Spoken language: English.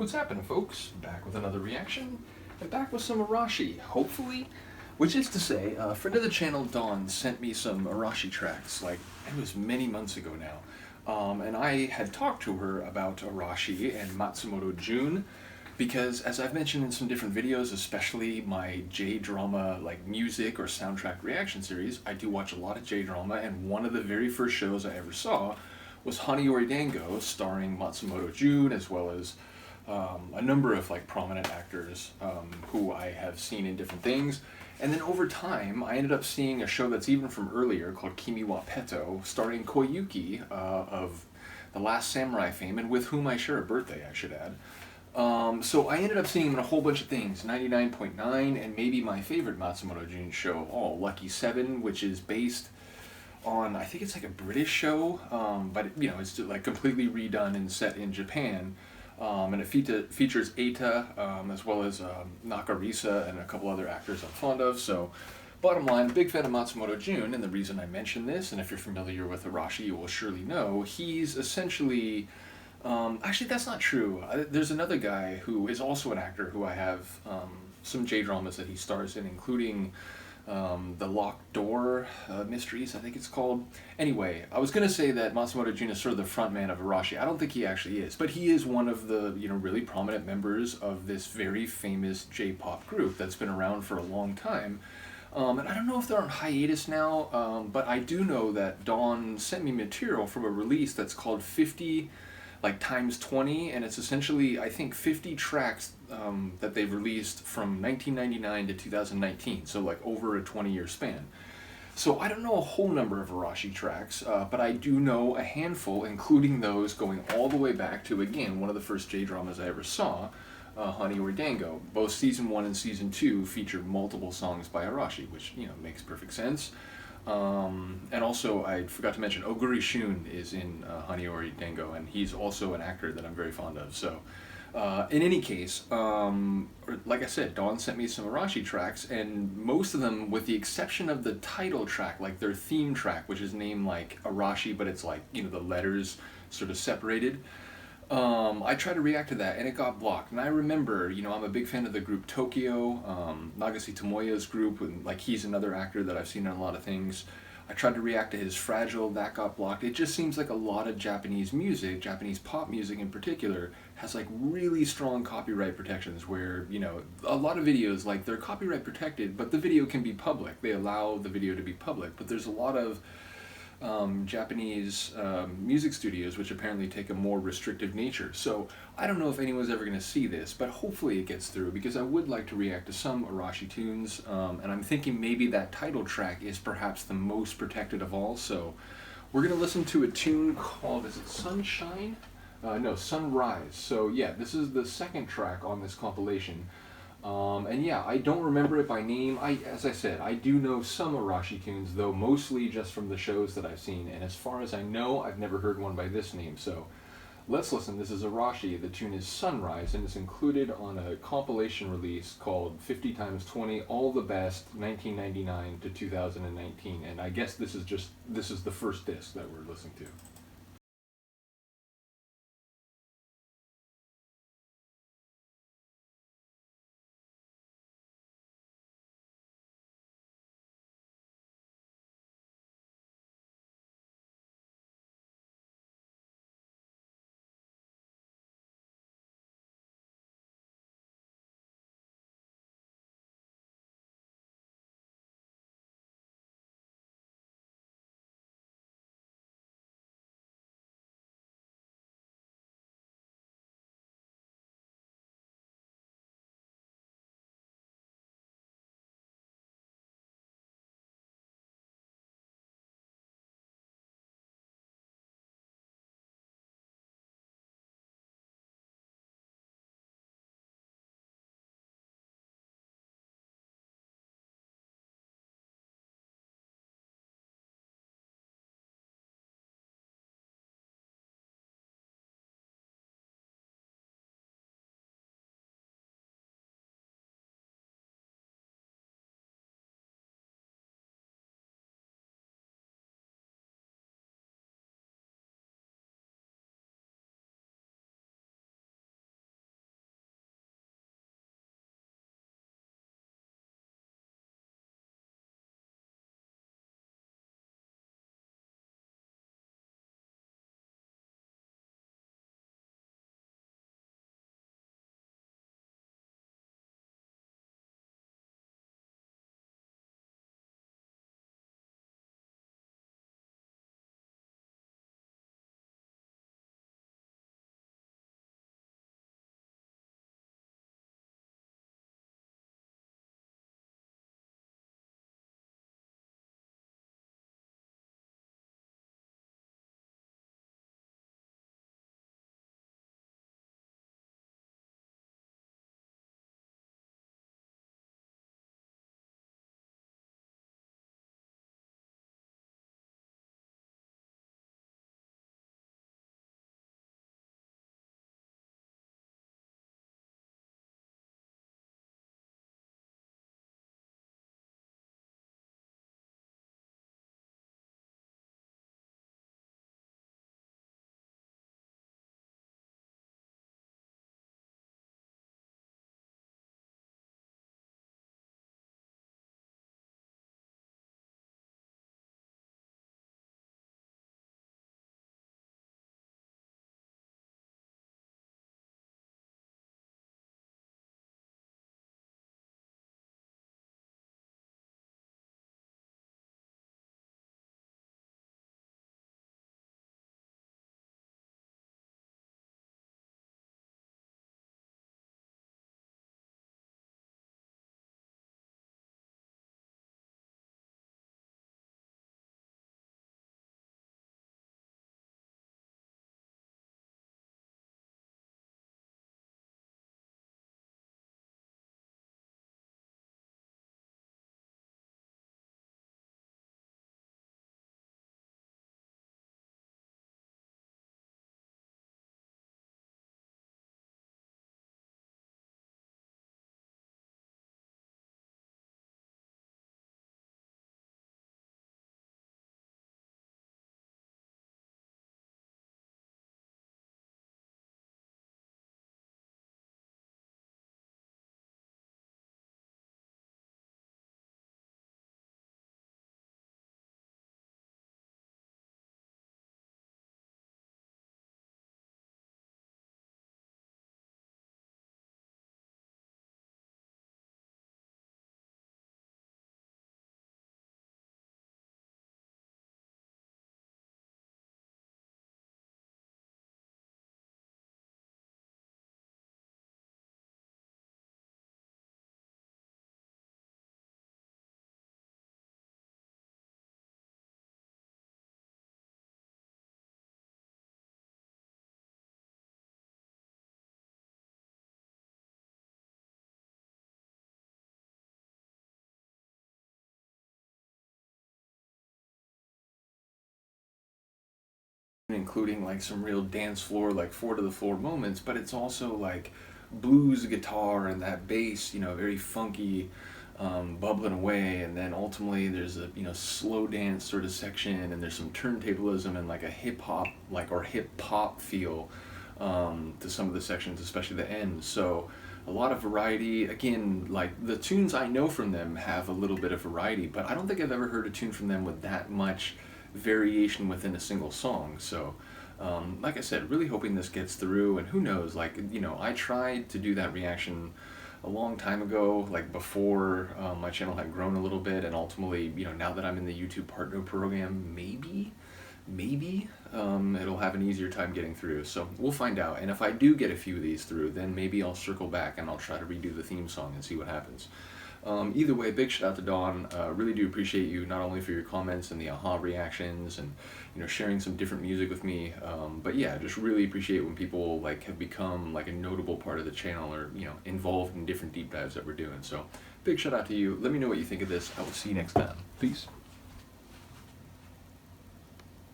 What's happening, folks? Back with another reaction, and back with some Arashi, hopefully. Which is to say, a friend of the channel, Dawn, sent me some Arashi tracks, like, it was many months ago now. And I had talked to her about Arashi and Matsumoto Jun, because as I've mentioned in some different videos, especially my J-drama, like, music or soundtrack reaction series, I do watch a lot of J-drama, and one of the very first shows I ever saw was Haniori Dango, starring Matsumoto Jun, as well as a number of like prominent actors who I have seen in different things. And then over time, I ended up seeing a show that's even from earlier called Kimi wa Peto, starring Koyuki of The Last Samurai fame, and with whom I share a birthday, I should add. So I ended up seeing him in a whole bunch of things, 99.9, and maybe my favorite Matsumoto Jun show of all, Lucky 7, which is based on, I think it's like a British show, but you know, it's like completely redone and set in Japan. And it features Eita, as well as Nakarisa and a couple other actors I'm fond of. So, bottom line, big fan of Matsumoto Jun, and the reason I mention this, and if you're familiar with Arashi, you will surely know, he's essentially... actually, that's not true. There's another guy who is also an actor who I have some J-dramas that he stars in, including the Locked Door Mysteries, I think it's called. Anyway, I was going to say that Matsumoto Jun is sort of the front man of Arashi. I don't think he actually is, but he is one of the really prominent members of this very famous J-pop group that's been around for a long time. And I don't know if they're on hiatus now, but I do know that Dawn sent me material from a release that's called 50 like times 20, and it's essentially, I think, 50 tracks that they've released from 1999 to 2019, so like over a 20-year span. So I don't know a whole number of Arashi tracks, but I do know a handful, including those going all the way back to, again, one of the first J-dramas I ever saw, Haniori Dango. Both Season 1 and Season 2 feature multiple songs by Arashi, which, makes perfect sense. And also, I forgot to mention, Oguri Shun is in Haniori Dango, and he's also an actor that I'm very fond of. So, in any case, like I said, Dawn sent me some Arashi tracks, and most of them, with the exception of the title track, like their theme track, which is named like Arashi, but it's like, the letters sort of separated. I tried to react to that and it got blocked. And I remember, I'm a big fan of the group Tokyo, Nagase Tomoya's group, and like he's another actor that I've seen in a lot of things. I tried to react to his Fragile, that got blocked. It just seems like a lot of Japanese music, Japanese pop music in particular, has like really strong copyright protections where, a lot of videos, like they're copyright protected, but the video can be public. They allow the video to be public, but there's a lot of Japanese music studios which apparently take a more restrictive nature. So I don't know if anyone's ever going to see this, but hopefully it gets through because I would like to react to some Arashi tunes, and I'm thinking maybe that title track is perhaps the most protected of all. So we're going to listen to a tune called, is it Sunshine? No, Sunrise. So yeah, this is the second track on this compilation. And yeah, I don't remember it by name. As I said, I do know some Arashi tunes, though mostly just from the shows that I've seen, and as far as I know, I've never heard one by this name, so let's listen. This is Arashi. The tune is Sunrise, and it's included on a compilation release called 50 times 20, All the Best, 1999 to 2019, and I guess this is the first disc that we're listening to. including like some real dance floor, like four to the floor moments, but it's also like blues guitar and that bass, you know, very funky, bubbling away, and then ultimately there's a, you know, slow dance sort of section, and there's some turntablism and like a hip hop, like, or hip hop feel to some of the sections, especially the end. So a lot of variety. Again, like the tunes I know from them have a little bit of variety, but I don't think I've ever heard a tune from them with that much variation within a single song. So like I said, really hoping this gets through, and who knows, like, you know, I tried to do that reaction a long time ago, like before my channel had grown a little bit, and ultimately, you know, now that I'm in the YouTube partner program, maybe it'll have an easier time getting through. So we'll find out, and if I do get a few of these through, then maybe I'll circle back and I'll try to redo the theme song and see what happens. Either way, big shout out to Dawn. Really do appreciate you, not only for your comments and the aha reactions and, you know, sharing some different music with me, but yeah, just really appreciate when people like have become like a notable part of the channel, or, you know, involved in different deep dives that we're doing. So big shout out to you. Let me know what you think of this. I will see you next time. Peace.